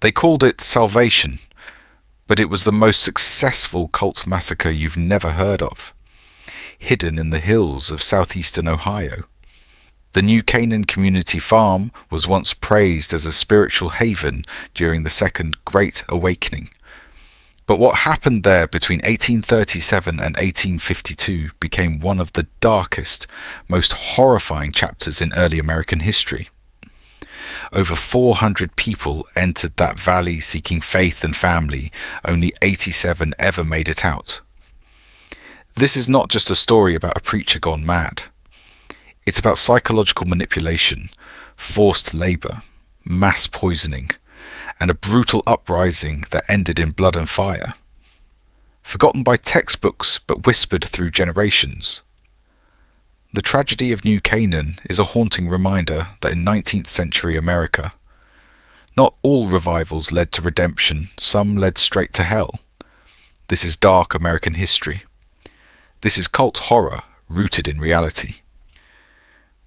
They called it Salvation, but it was the most successful cult massacre you've never heard of. Hidden in the hills of southeastern Ohio. The New Canaan Community Farm was once praised as a spiritual haven during the Second Great Awakening. But what happened there between 1837 and 1852 became one of the darkest, most horrifying chapters in early American history. Over 400 people entered that valley seeking faith and family. Only 87 ever made it out. This is not just a story about a preacher gone mad. It's about psychological manipulation, forced labor, mass poisoning, and a brutal uprising that ended in blood and fire. Forgotten by textbooks but whispered through generations. The tragedy of New Canaan is a haunting reminder that in 19th century America, not all revivals led to redemption, some led straight to hell. This is dark American history. This is cult horror rooted in reality.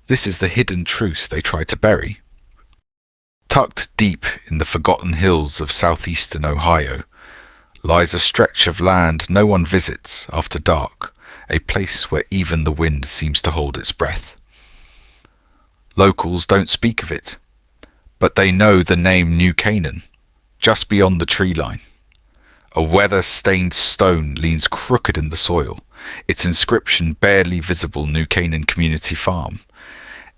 This is the hidden truth they try to bury. Tucked deep in the forgotten hills of southeastern Ohio lies a stretch of land no one visits after dark, a place where even the wind seems to hold its breath. Locals don't speak of it, but they know the name New Canaan, just beyond the tree line. A weather-stained stone leans crooked in the soil, its inscription barely visible: New Canaan Community Farm,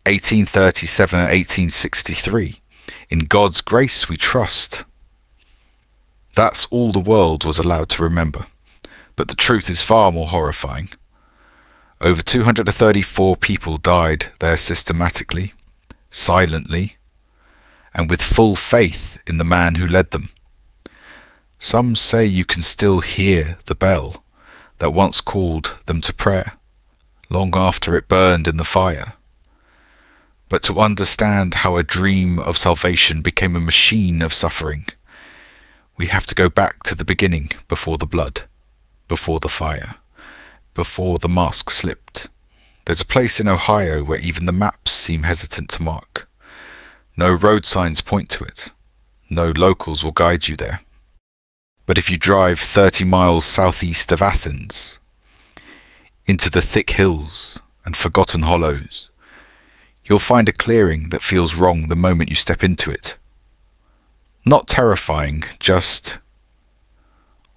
1837-1863. In God's grace we trust. That's all the world was allowed to remember. But the truth is far more horrifying. Over 234 people died there systematically, silently, and with full faith in the man who led them. Some say you can still hear the bell that once called them to prayer, long after it burned in the fire. But to understand how a dream of salvation became a machine of suffering, we have to go back to the beginning, before the blood, before the fire, before the mask slipped. There's a place in Ohio where even the maps seem hesitant to mark. No road signs point to it. No locals will guide you there. But if you drive 30 miles southeast of Athens, into the thick hills and forgotten hollows, you'll find a clearing that feels wrong the moment you step into it. Not terrifying, just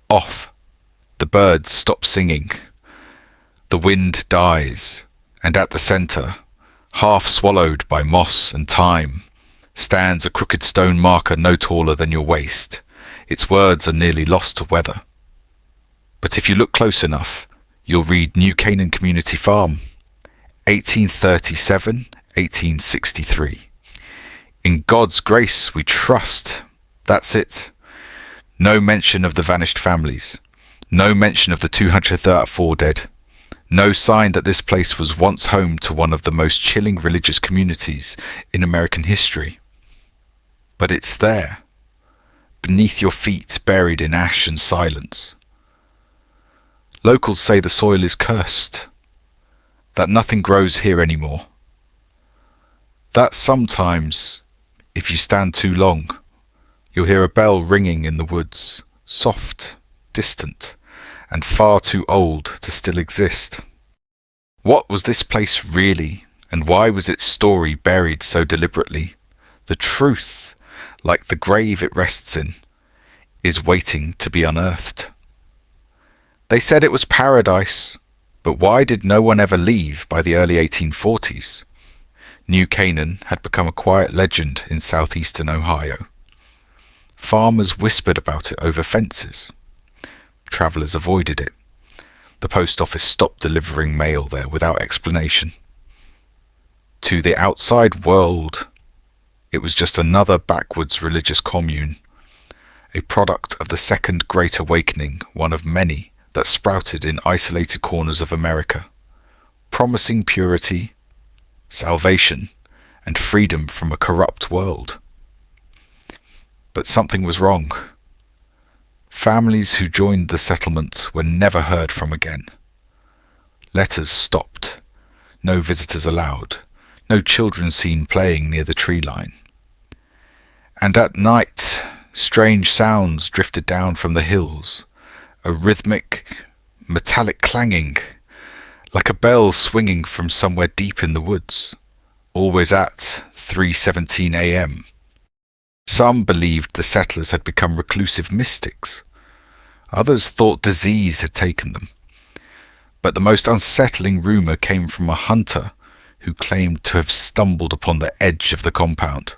off. The birds stop singing. The wind dies, and at the center, half swallowed by moss and thyme, stands a crooked stone marker no taller than your waist. Its words are nearly lost to weather. But if you look close enough, you'll read New Canaan Community Farm, 1837-1863. In God's grace we trust. That's it. No mention of the vanished families. No mention of the 234 dead. No sign that this place was once home to one of the most chilling religious communities in American history. But it's there, beneath your feet, buried in ash and silence. Locals say the soil is cursed, that nothing grows here anymore. That sometimes, if you stand too long, you'll hear a bell ringing in the woods, soft, distant, and far too old to still exist. What was this place really, and why was its story buried so deliberately? The truth, like the grave it rests in, is waiting to be unearthed. They said it was paradise, but why did no one ever leave by the early 1840s? New Canaan had become a quiet legend in southeastern Ohio. Farmers whispered about it over fences. Travellers avoided it. The post office stopped delivering mail there without explanation. To the outside world, it was just another backwoods religious commune, a product of the Second Great Awakening, one of many that sprouted in isolated corners of America, promising purity, salvation, and freedom from a corrupt world. But something was wrong. Families who joined the settlement were never heard from again. Letters stopped, no visitors allowed, no children seen playing near the tree line. And at night, strange sounds drifted down from the hills, a rhythmic, metallic clanging, like a bell swinging from somewhere deep in the woods, always at 3:17 a.m. Some believed the settlers had become reclusive mystics. Others thought disease had taken them. But the most unsettling rumour came from a hunter who claimed to have stumbled upon the edge of the compound.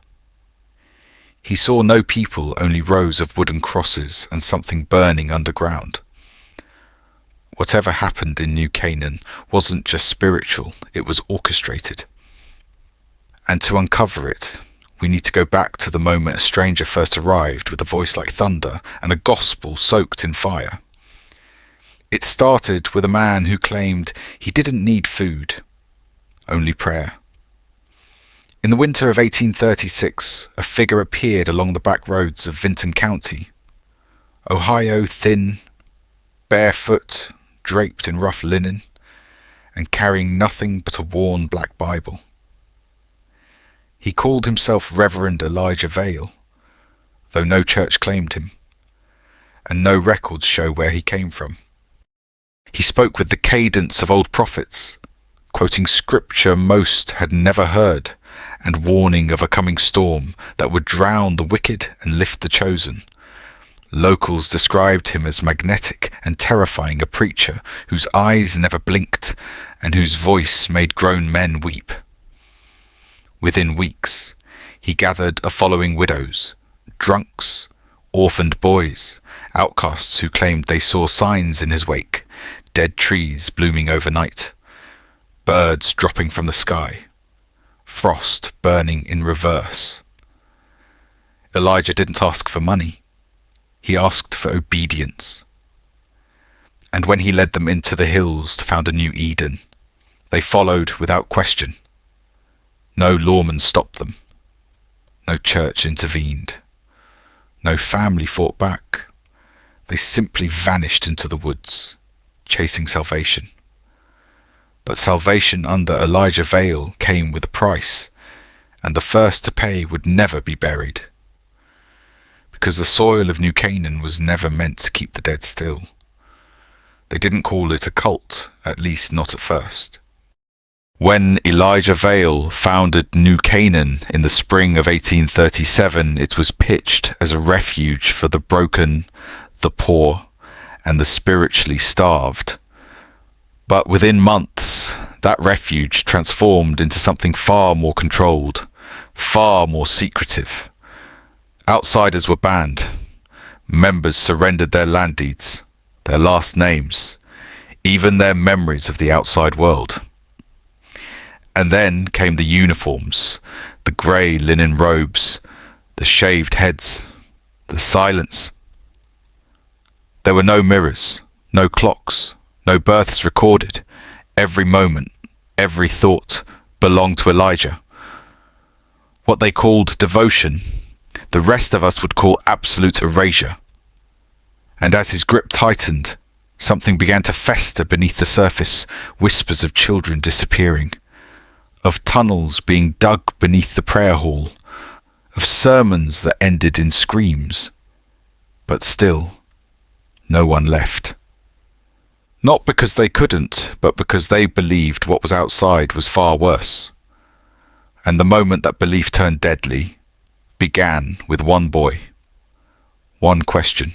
He saw no people, only rows of wooden crosses and something burning underground. Whatever happened in New Canaan wasn't just spiritual, it was orchestrated. And to uncover it, we need to go back to the moment a stranger first arrived with a voice like thunder and a gospel soaked in fire. It started with a man who claimed he didn't need food, only prayer. In the winter of 1836, a figure appeared along the back roads of Vinton County. Ohio, thin, barefoot, draped in rough linen, and carrying nothing but a worn black Bible. He called himself Reverend Elijah Vale, though no church claimed him, and no records show where he came from. He spoke with the cadence of old prophets, quoting scripture most had never heard, and warning of a coming storm that would drown the wicked and lift the chosen. Locals described him as magnetic and terrifying, a preacher whose eyes never blinked and whose voice made grown men weep. Within weeks, he gathered a following: widows, drunks, orphaned boys, outcasts who claimed they saw signs in his wake, dead trees blooming overnight, birds dropping from the sky, frost burning in reverse. Elijah didn't ask for money. He asked for obedience. And when he led them into the hills to found a new Eden, they followed without question. No lawman stopped them. No church intervened. No family fought back. They simply vanished into the woods, chasing salvation. But salvation under Elijah Vale came with a price, and the first to pay would never be buried. Because the soil of New Canaan was never meant to keep the dead still. They didn't call it a cult, at least not at first. When Elijah Vale founded New Canaan in the spring of 1837, it was pitched as a refuge for the broken, the poor, and the spiritually starved. But within months, that refuge transformed into something far more controlled, far more secretive. Outsiders were banned. Members surrendered their land deeds, their last names, even their memories of the outside world. And then came the uniforms, the grey linen robes, the shaved heads, the silence. There were no mirrors, no clocks, no births recorded. Every moment, every thought belonged to Elijah. What they called devotion, the rest of us would call absolute erasure. And as his grip tightened, something began to fester beneath the surface, whispers of children disappearing, of tunnels being dug beneath the prayer hall, of sermons that ended in screams. But still, no one left. Not because they couldn't, but because they believed what was outside was far worse. And the moment that belief turned deadly began with one boy, one question,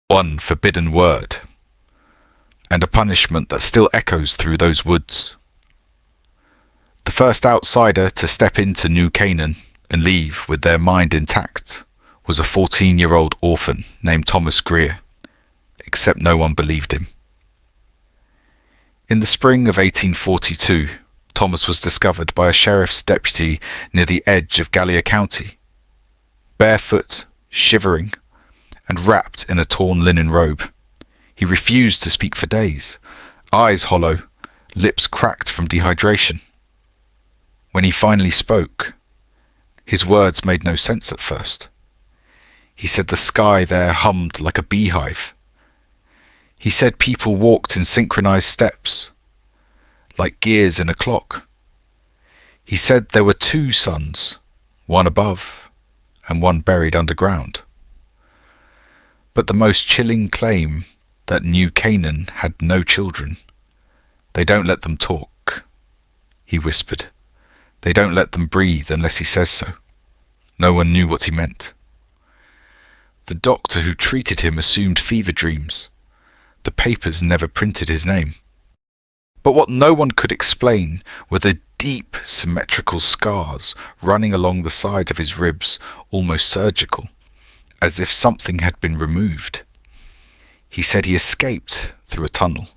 one forbidden word, and a punishment that still echoes through those woods. The first outsider to step into New Canaan and leave with their mind intact was a 14-year-old orphan named Thomas Greer, except no one believed him. In the spring of 1842, Thomas was discovered by a sheriff's deputy near the edge of Gallia County, barefoot, shivering, and wrapped in a torn linen robe. He refused to speak for days, eyes hollow, lips cracked from dehydration. When he finally spoke, his words made no sense at first. He said the sky there hummed like a beehive. He said people walked in synchronized steps, like gears in a clock. He said there were two suns, one above and one buried underground. But the most chilling claim that New Canaan had no children. They don't let them talk, he whispered. They don't let them breathe unless he says so. No one knew what he meant. The doctor who treated him assumed fever dreams. The papers never printed his name. But what no one could explain were the deep symmetrical scars running along the sides of his ribs, almost surgical, as if something had been removed. He said he escaped through a tunnel,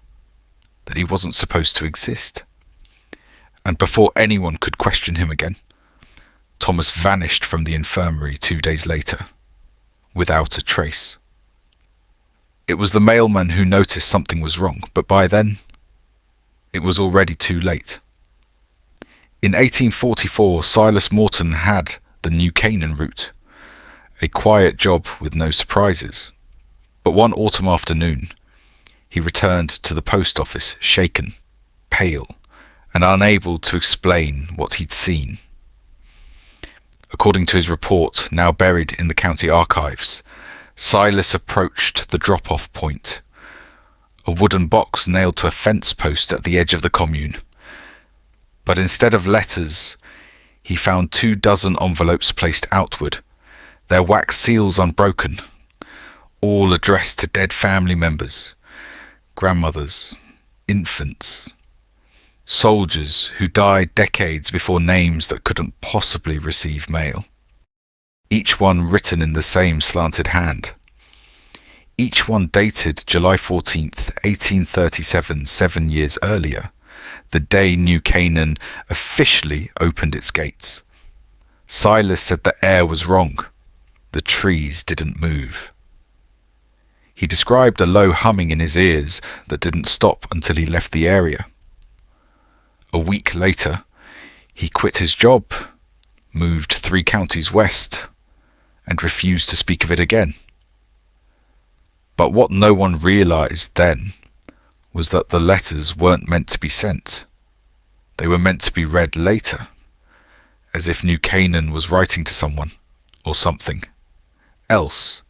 that he wasn't supposed to exist. And before anyone could question him again, Thomas vanished from the infirmary 2 days later, without a trace. It was the mailman who noticed something was wrong, but by then, it was already too late. In 1844, Silas Morton had the New Canaan route, a quiet job with no surprises. But one autumn afternoon, he returned to the post office shaken, pale, and unable to explain what he'd seen. According to his report, now buried in the county archives, Silas approached the drop-off point, a wooden box nailed to a fence post at the edge of the commune. But instead of letters, he found 24 envelopes placed outward, their wax seals unbroken, all addressed to dead family members, grandmothers, infants, soldiers who died decades before names that couldn't possibly receive mail. Each one written in the same slanted hand. Each one dated July 14th, 1837, 7 years earlier, the day New Canaan officially opened its gates. Silas said the air was wrong. The trees didn't move. He described a low humming in his ears that didn't stop until he left the area. A week later, he quit his job, moved 3 counties west, and refused to speak of it again. But what no one realized then was that the letters weren't meant to be sent. They were meant to be read later, as if New Canaan was writing to someone, or something else.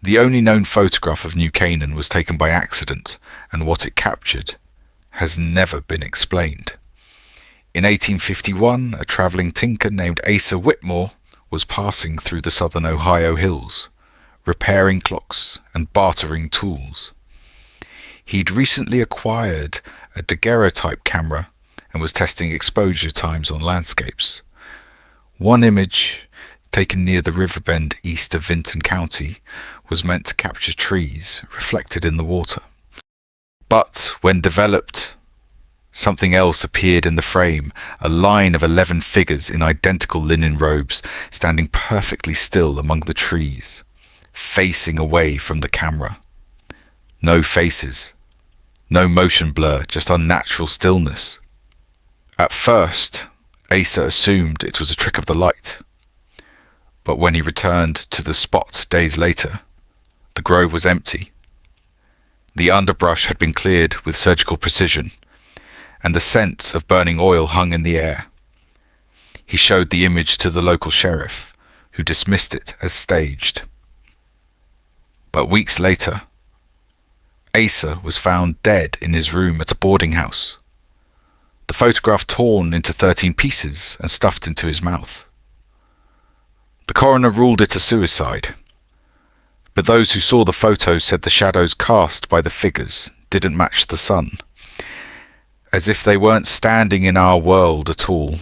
The only known photograph of New Canaan was taken by accident, and what it captured has never been explained. In 1851, a travelling tinker named Asa Whitmore was passing through the southern Ohio hills, repairing clocks and bartering tools. He'd recently acquired a daguerreotype camera and was testing exposure times on landscapes. One image, taken near the river bend east of Vinton County, was meant to capture trees reflected in the water. But when developed, something else appeared in the frame, a line of 11 figures in identical linen robes, standing perfectly still among the trees, facing away from the camera. No faces, no motion blur, just unnatural stillness. At first, Asa assumed it was a trick of the light. But when he returned to the spot days later, the grove was empty. The underbrush had been cleared with surgical precision, and the scent of burning oil hung in the air. He showed the image to the local sheriff, who dismissed it as staged. But weeks later, Asa was found dead in his room at a boarding house, the photograph torn into 13 pieces and stuffed into his mouth. The coroner ruled it a suicide, but those who saw the photo said the shadows cast by the figures didn't match the sun, as if they weren't standing in our world at all.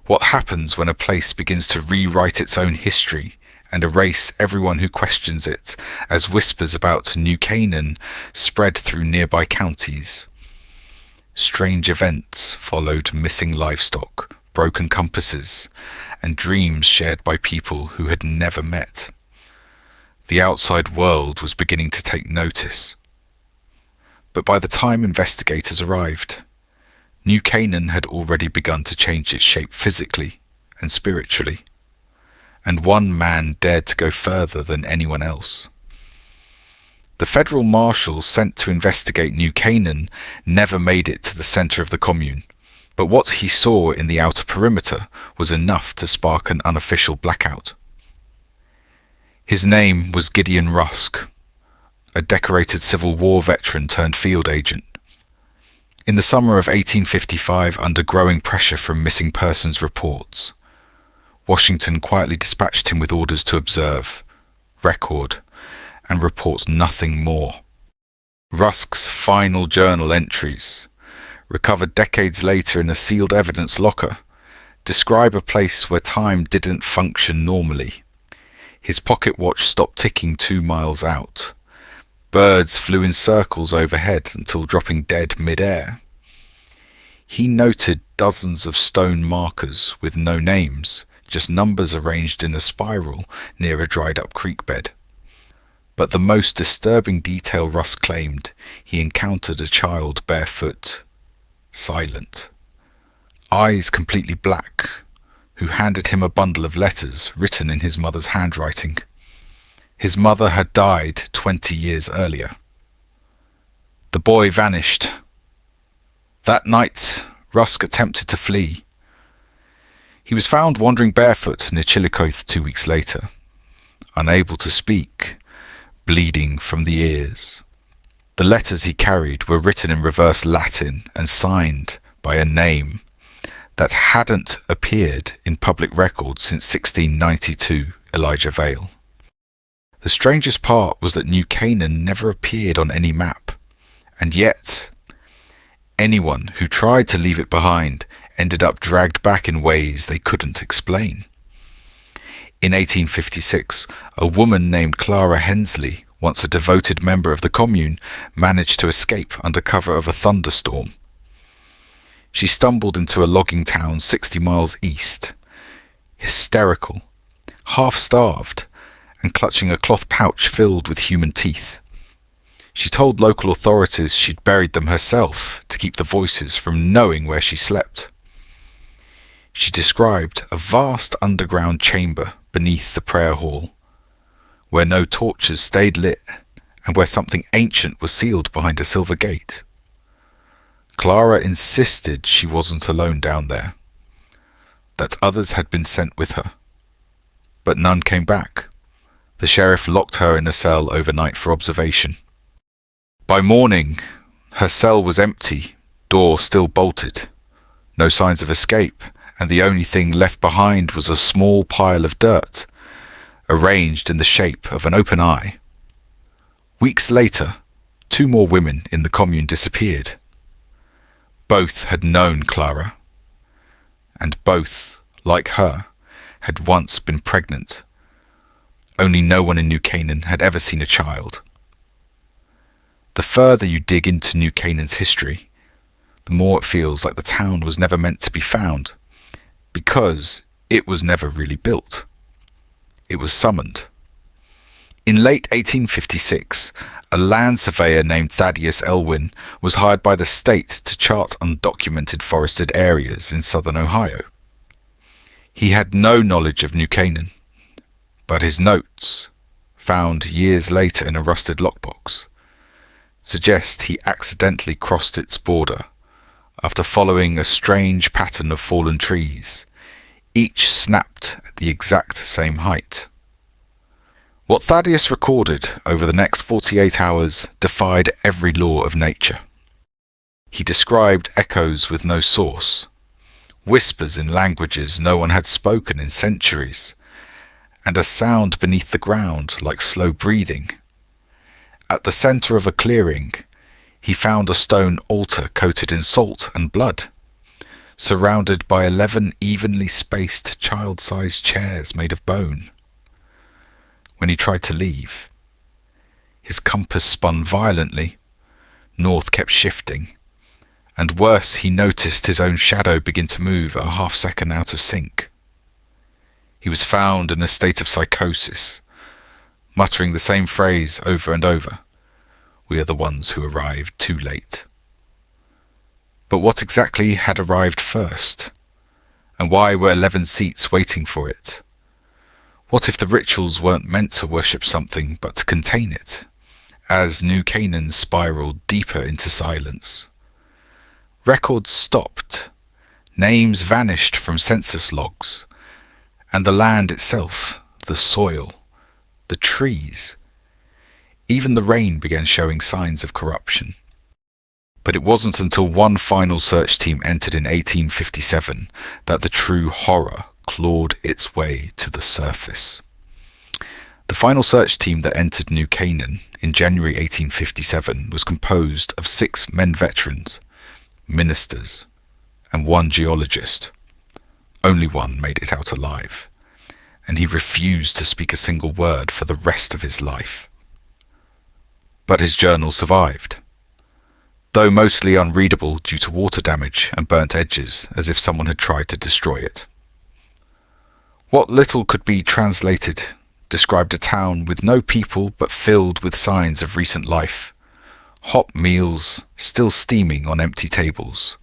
What happens when a place begins to rewrite its own history and erase everyone who questions it, as whispers about New Canaan spread through nearby counties? Strange events followed: missing livestock, broken compasses, and dreams shared by people who had never met. The outside world was beginning to take notice. But by the time investigators arrived, New Canaan had already begun to change its shape physically and spiritually, and one man dared to go further than anyone else. The federal marshal sent to investigate New Canaan never made it to the center of the commune, but what he saw in the outer perimeter was enough to spark an unofficial blackout. His name was Gideon Rusk, a decorated Civil War veteran turned field agent. In the summer of 1855, under growing pressure from missing persons reports, Washington quietly dispatched him with orders to observe, record, and report nothing more. Rusk's final journal entries, recovered decades later in a sealed evidence locker, describe a place where time didn't function normally. His pocket watch stopped ticking 2 miles out. Birds flew in circles overhead until dropping dead mid-air. He noted dozens of stone markers with no names, just numbers arranged in a spiral near a dried-up creek bed. But the most disturbing detail Rusk claimed, he encountered a child barefoot, silent, eyes completely black, who handed him a bundle of letters written in his mother's handwriting. His mother had died 20 years earlier. The boy vanished. That night, Rusk attempted to flee. He was found wandering barefoot near Chillicothe 2 weeks later, unable to speak, bleeding from the ears. The letters he carried were written in reverse Latin and signed by a name that hadn't appeared in public records since 1692, Elijah Vale. The strangest part was that New Canaan never appeared on any map, and yet anyone who tried to leave it behind ended up dragged back in ways they couldn't explain. In 1856, a woman named Clara Hensley, once a devoted member of the commune, managed to escape under cover of a thunderstorm. She stumbled into a logging town 60 miles east, hysterical, half-starved, and clutching a cloth pouch filled with human teeth. She told local authorities she'd buried them herself to keep the voices from knowing where she slept. She described a vast underground chamber beneath the prayer hall, where no torches stayed lit and where something ancient was sealed behind a silver gate. Clara insisted she wasn't alone down there, that others had been sent with her. But none came back. The sheriff locked her in a cell overnight for observation. By morning, her cell was empty, door still bolted. No signs of escape, and the only thing left behind was a small pile of dirt, arranged in the shape of an open eye. Weeks later, 2 more women in the commune disappeared. Both had known Clara, and both, like her, had once been pregnant. Only no one in New Canaan had ever seen a child. The further you dig into New Canaan's history, the more it feels like the town was never meant to be found, because it was never really built. It was summoned. In late 1856, a land surveyor named Thaddeus Elwyn was hired by the state to chart undocumented forested areas in southern Ohio. He had no knowledge of New Canaan, but his notes, found years later in a rusted lockbox, suggest he accidentally crossed its border after following a strange pattern of fallen trees, each snapped at the exact same height. What Thaddeus recorded over the next 48 hours defied every law of nature. He described echoes with no source, whispers in languages no one had spoken in centuries, and a sound beneath the ground like slow breathing. At the center of a clearing, he found a stone altar coated in salt and blood, surrounded by 11 evenly spaced child-sized chairs made of bone. When he tried to leave, his compass spun violently, north kept shifting, and worse, he noticed his own shadow begin to move a half-second out of sync. He was found in a state of psychosis, muttering the same phrase over and over. We are the ones who arrived too late. But what exactly had arrived first? And why were 11 seats waiting for it? What if the rituals weren't meant to worship something but to contain it, as New Canaan spiraled deeper into silence? Records stopped, names vanished from census logs, and the land itself, the soil, the trees. Even the rain began showing signs of corruption. But it wasn't until one final search team entered in 1857 that the true horror clawed its way to the surface. The final search team that entered New Canaan in January 1857 was composed of 6 men veterans, ministers, and 1 geologist. Only one made it out alive, and he refused to speak a single word for the rest of his life. But his journal survived, though mostly unreadable due to water damage and burnt edges, as if someone had tried to destroy it. What little could be translated described a town with no people but filled with signs of recent life, hot meals still steaming on empty tables,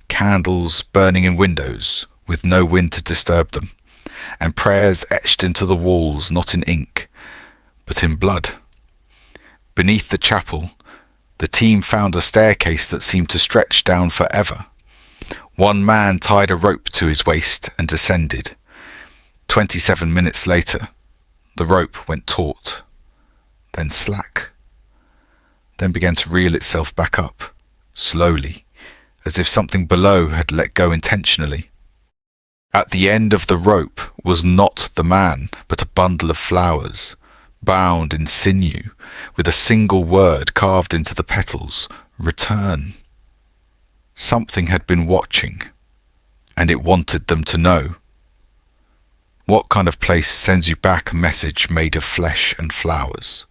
candles burning in windows with no wind to disturb them, and prayers etched into the walls not in ink but in blood. Beneath the chapel, the team found a staircase that seemed to stretch down forever. One man tied a rope to his waist and descended. 27 minutes later, the rope went taut, then slack, then began to reel itself back up, slowly, as if something below had let go intentionally. At the end of the rope was not the man, but a bundle of flowers, bound in sinew, with a single word carved into the petals, return. Something had been watching, and it wanted them to know. What kind of place sends you back a message made of flesh and flowers?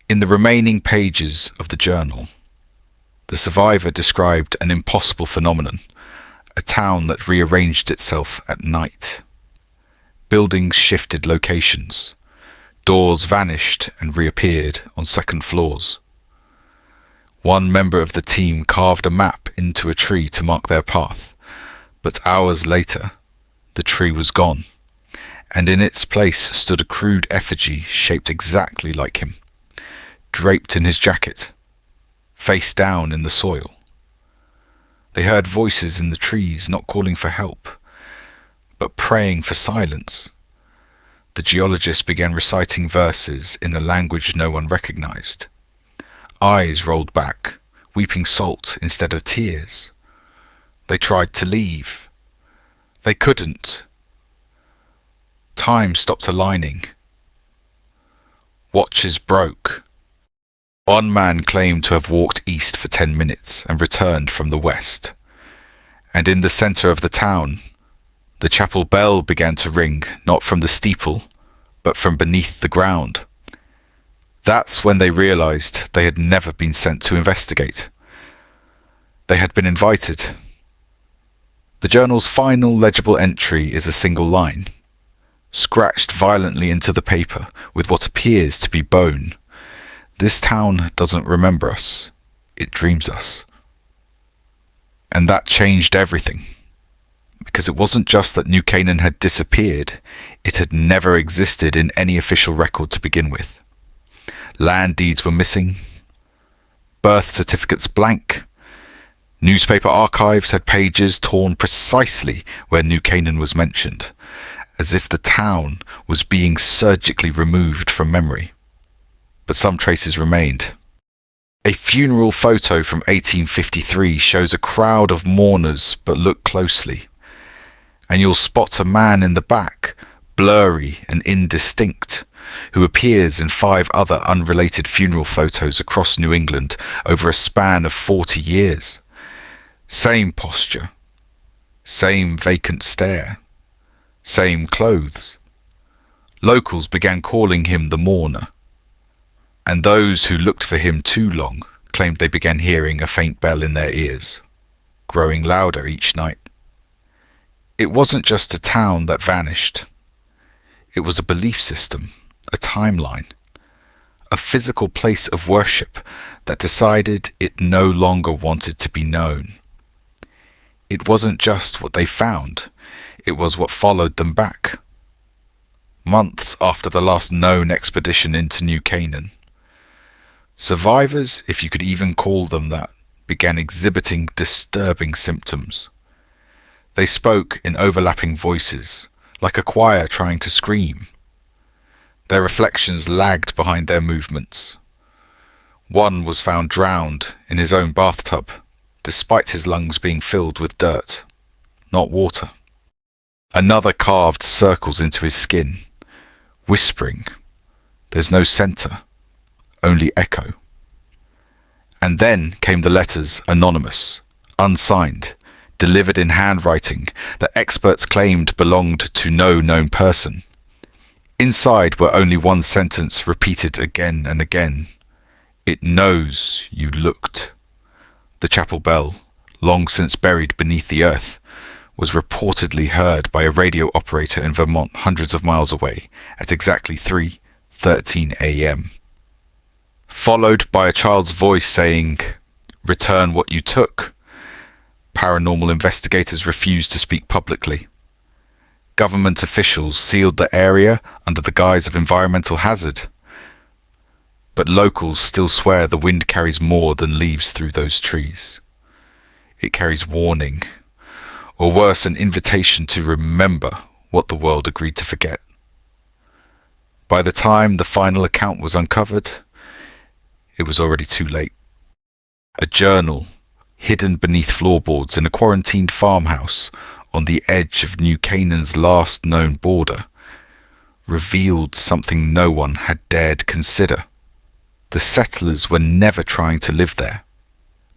In the remaining pages of the journal, the survivor described an impossible phenomenon, a town that rearranged itself at night. Buildings shifted locations. Doors vanished and reappeared on second floors. One member of the team carved a map into a tree to mark their path, but hours later, the tree was gone, and in its place stood a crude effigy shaped exactly like him, draped in his jacket, face down in the soil. They heard voices in the trees not calling for help, but praying for silence. The geologist began reciting verses in a language no one recognized. Eyes rolled back, weeping salt instead of tears. They tried to leave. They couldn't. Time stopped aligning. Watches broke. One man claimed to have walked east for 10 minutes and returned from the west. And in the center of the town, the chapel bell began to ring, not from the steeple, but from beneath the ground. That's when they realized they had never been sent to investigate. They had been invited. The journal's final legible entry is a single line, scratched violently into the paper with what appears to be bone. This town doesn't remember us, it dreams us. And that changed everything, because it wasn't just that New Canaan had disappeared, it had never existed in any official record to begin with. Land deeds were missing, birth certificates blank, newspaper archives had pages torn precisely where New Canaan was mentioned, as if the town was being surgically removed from memory. But some traces remained. A funeral photo from 1853 shows a crowd of mourners, but look closely, and you'll spot a man in the back, blurry and indistinct, who appears in 5 other unrelated funeral photos across New England over a span of 40 years. Same posture, same vacant stare, same clothes. Locals began calling him the mourner, and those who looked for him too long claimed they began hearing a faint bell in their ears, growing louder each night. It wasn't just a town that vanished. It was a belief system, a timeline, a physical place of worship that decided it no longer wanted to be known. It wasn't just what they found, it was what followed them back. Months after the last known expedition into New Canaan, survivors, if you could even call them that, began exhibiting disturbing symptoms. They spoke in overlapping voices, like a choir trying to scream. Their reflections lagged behind their movements. One was found drowned in his own bathtub, despite his lungs being filled with dirt, not water. Another carved circles into his skin, whispering, "There's no centre, only echo." And then came the letters anonymous, unsigned, delivered in handwriting that experts claimed belonged to no known person. Inside were only one sentence repeated again and again. "It knows you looked." The chapel bell, long since buried beneath the earth, was reportedly heard by a radio operator in Vermont hundreds of miles away at exactly 3:13 a.m. Followed by a child's voice saying, "Return what you took." Paranormal investigators refused to speak publicly. Government officials sealed the area under the guise of environmental hazard. But locals still swear the wind carries more than leaves through those trees. It carries warning, or worse, an invitation to remember what the world agreed to forget. By the time the final account was uncovered, it was already too late. A journal, hidden beneath floorboards in a quarantined farmhouse on the edge of New Canaan's last known border, revealed something no one had dared consider. The settlers were never trying to live there.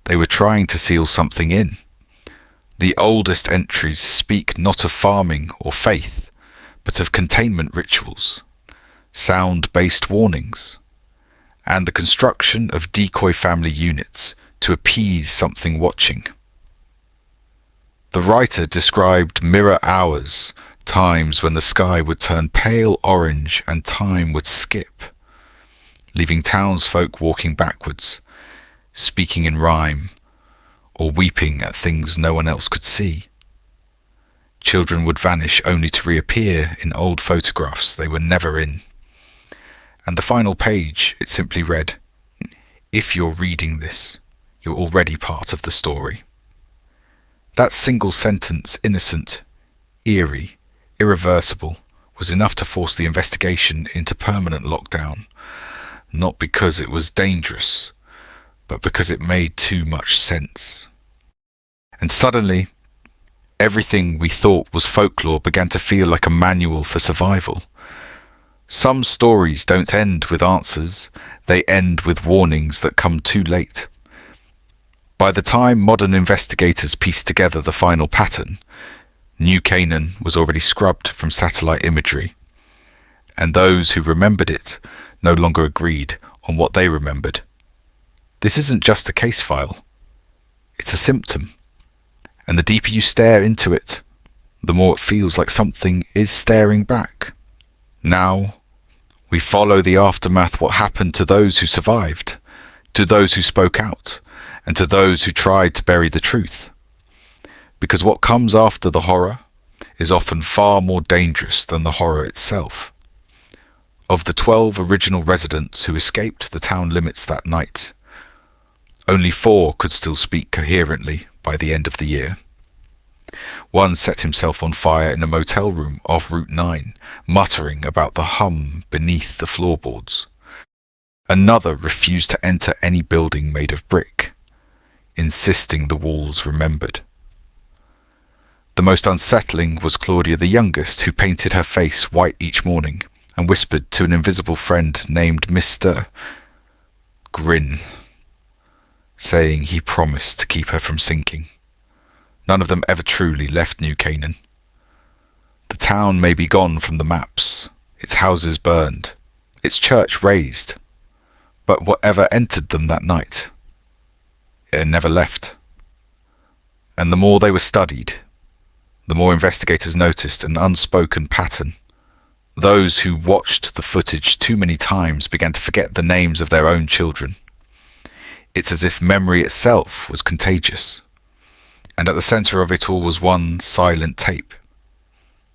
They were trying to seal something in. The oldest entries speak not of farming or faith, but of containment rituals, sound-based warnings, and the construction of decoy family units to appease something watching. The writer described mirror hours, times when the sky would turn pale orange and time would skip, leaving townsfolk walking backwards, speaking in rhyme, or weeping at things no one else could see. Children would vanish only to reappear in old photographs they were never in. And the final page, it simply read, "If you're reading this, you're already part of the story." That single sentence, innocent, eerie, irreversible, was enough to force the investigation into permanent lockdown, not because it was dangerous, but because it made too much sense. And suddenly, everything we thought was folklore began to feel like a manual for survival. Some stories don't end with answers, they end with warnings that come too late. By the time modern investigators pieced together the final pattern, New Canaan was already scrubbed from satellite imagery, and those who remembered it no longer agreed on what they remembered. This isn't just a case file, it's a symptom, and the deeper you stare into it, the more it feels like something is staring back. Now, we follow the aftermath, what happened to those who survived, to those who spoke out, and to those who tried to bury the truth. Because what comes after the horror is often far more dangerous than the horror itself. Of the 12 original residents who escaped the town limits that night, only 4 could still speak coherently by the end of the year. One set himself on fire in a motel room off Route 9, muttering about the hum beneath the floorboards. Another refused to enter any building made of brick, insisting the walls remembered. The most unsettling was Claudia the youngest, who painted her face white each morning and whispered to an invisible friend named Mr. Grin, saying he promised to keep her from sinking. None of them ever truly left New Canaan. The town may be gone from the maps, its houses burned, its church razed, but whatever entered them that night, it had never left. And the more they were studied, the more investigators noticed an unspoken pattern. Those who watched the footage too many times began to forget the names of their own children. It's as if memory itself was contagious. And at the centre of it all was one silent tape,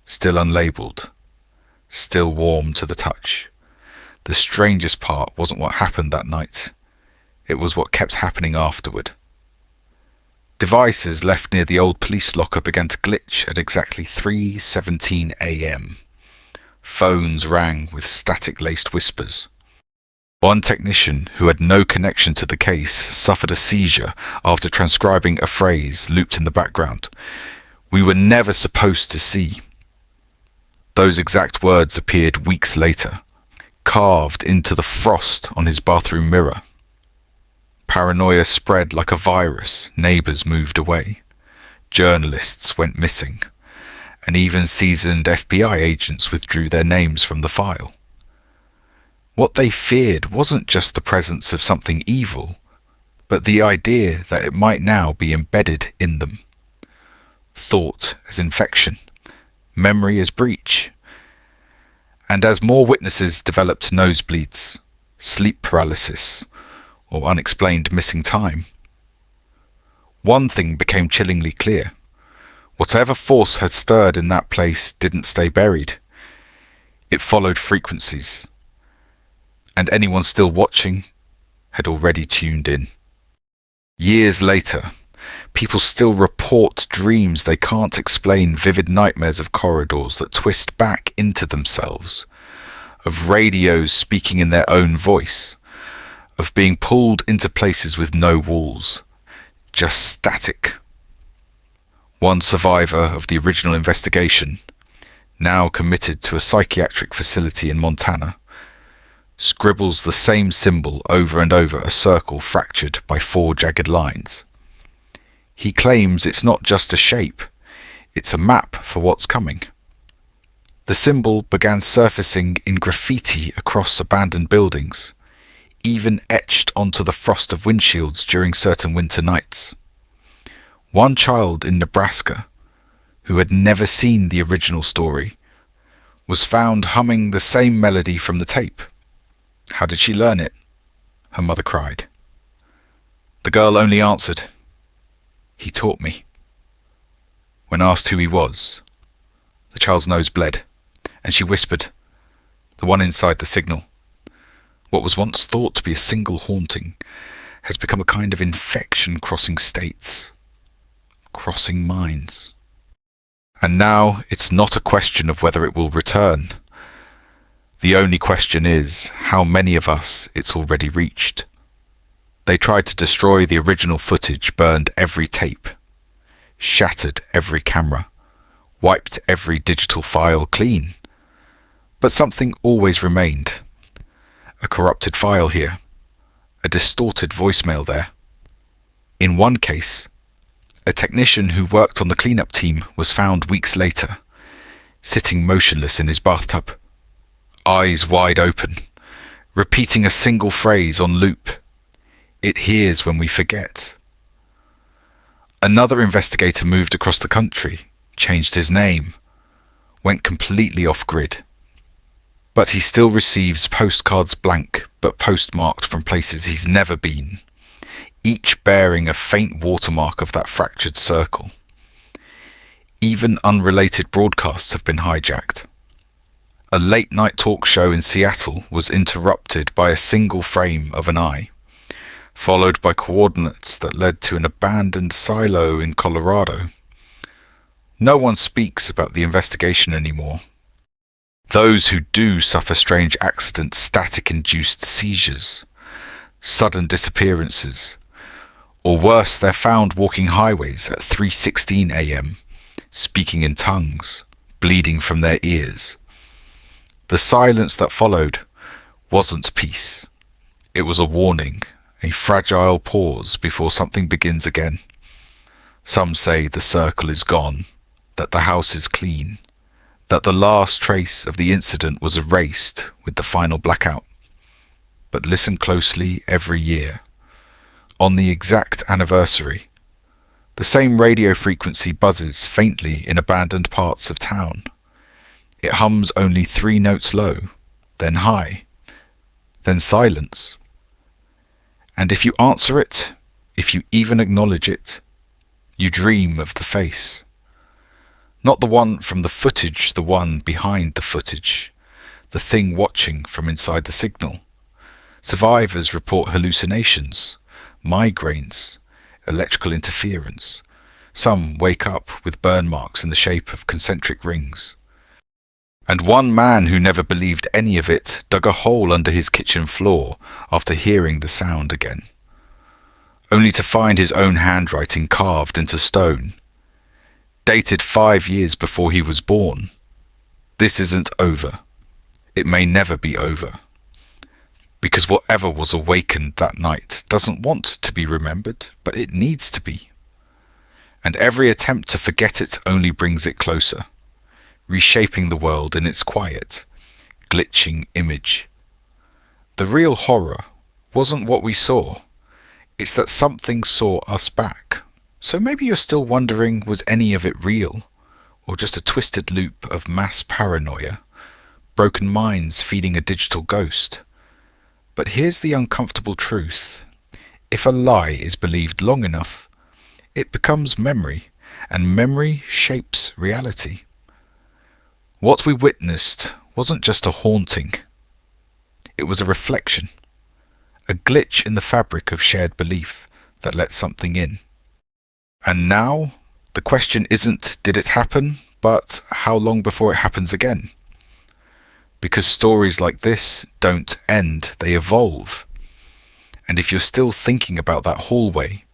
still unlabelled, still warm to the touch. The strangest part wasn't what happened that night, it was what kept happening afterward. Devices left near the old police locker began to glitch at exactly 3:17 a.m. Phones rang with static-laced whispers. One technician who had no connection to the case suffered a seizure after transcribing a phrase looped in the background. "We were never supposed to see." Those exact words appeared weeks later, carved into the frost on his bathroom mirror. Paranoia spread like a virus. Neighbors moved away. Journalists went missing. And even seasoned FBI agents withdrew their names from the file. What they feared wasn't just the presence of something evil, but the idea that it might now be embedded in them. Thought as infection, memory as breach. And as more witnesses developed nosebleeds, sleep paralysis, or unexplained missing time, one thing became chillingly clear. Whatever force had stirred in that place didn't stay buried. It followed frequencies, and anyone still watching had already tuned in. Years later, people still report dreams they can't explain, vivid nightmares of corridors that twist back into themselves, of radios speaking in their own voice, of being pulled into places with no walls, just static. One survivor of the original investigation, now committed to a psychiatric facility in Montana, scribbles the same symbol over and over, a circle fractured by 4 jagged lines. He claims it's not just a shape, it's a map for what's coming. The symbol began surfacing in graffiti across abandoned buildings, even etched onto the frost of windshields during certain winter nights. One child in Nebraska, who had never seen the original story, was found humming the same melody from the tape. How did she learn it? Her mother cried. The girl only answered, "He taught me." When asked who he was, the child's nose bled, and she whispered, "The one inside the signal." What was once thought to be a single haunting has become a kind of infection crossing states, crossing minds. And now it's not a question of whether it will return. The only question is how many of us it's already reached. They tried to destroy the original footage, burned every tape, shattered every camera, wiped every digital file clean. But something always remained. A corrupted file here, a distorted voicemail there. In one case, a technician who worked on the cleanup team was found weeks later, sitting motionless in his bathtub, eyes wide open, repeating a single phrase on loop. "It hears when we forget." Another investigator moved across the country, changed his name, went completely off-grid. But he still receives postcards blank but postmarked from places he's never been, each bearing a faint watermark of that fractured circle. Even unrelated broadcasts have been hijacked. A late-night talk show in Seattle was interrupted by a single frame of an eye, followed by coordinates that led to an abandoned silo in Colorado. No one speaks about the investigation anymore. Those who do suffer strange accidents, static-induced seizures, sudden disappearances, or worse, they're found walking highways at 3:16 a.m., speaking in tongues, bleeding from their ears. The silence that followed wasn't peace. It was a warning, a fragile pause before something begins again. Some say the circle is gone, that the house is clean, that the last trace of the incident was erased with the final blackout. But listen closely every year. On the exact anniversary, the same radio frequency buzzes faintly in abandoned parts of town. It hums only 3 notes low, then high, then silence. And if you answer it, if you even acknowledge it, you dream of the face. Not the one from the footage, the one behind the footage, the thing watching from inside the signal. Survivors report hallucinations, migraines, electrical interference. Some wake up with burn marks in the shape of concentric rings. And one man who never believed any of it dug a hole under his kitchen floor after hearing the sound again, only to find his own handwriting carved into stone, dated 5 years before he was born. This isn't over. It may never be over. Because whatever was awakened that night doesn't want to be remembered, but it needs to be. And every attempt to forget it only brings it closer, reshaping the world in its quiet, glitching image. The real horror wasn't what we saw. It's that something saw us back. So maybe you're still wondering, was any of it real? Or just a twisted loop of mass paranoia? Broken minds feeding a digital ghost? But here's the uncomfortable truth. If a lie is believed long enough, it becomes memory, and memory shapes reality. What we witnessed wasn't just a haunting. It was a reflection, a glitch in the fabric of shared belief that let something in. And now, the question isn't did it happen, but how long before it happens again? Because stories like this don't end, they evolve. And if you're still thinking about that hallway,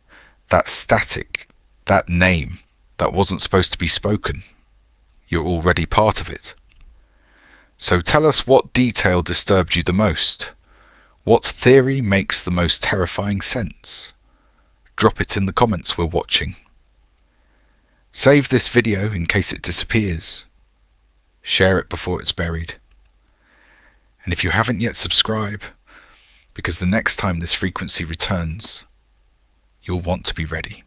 that static, that name that wasn't supposed to be spoken, you're already part of it. So tell us what detail disturbed you the most. What theory makes the most terrifying sense? Drop it in the comments we're watching. Save this video in case it disappears. Share it before it's buried. And if you haven't yet, subscribe, because the next time this frequency returns, you'll want to be ready.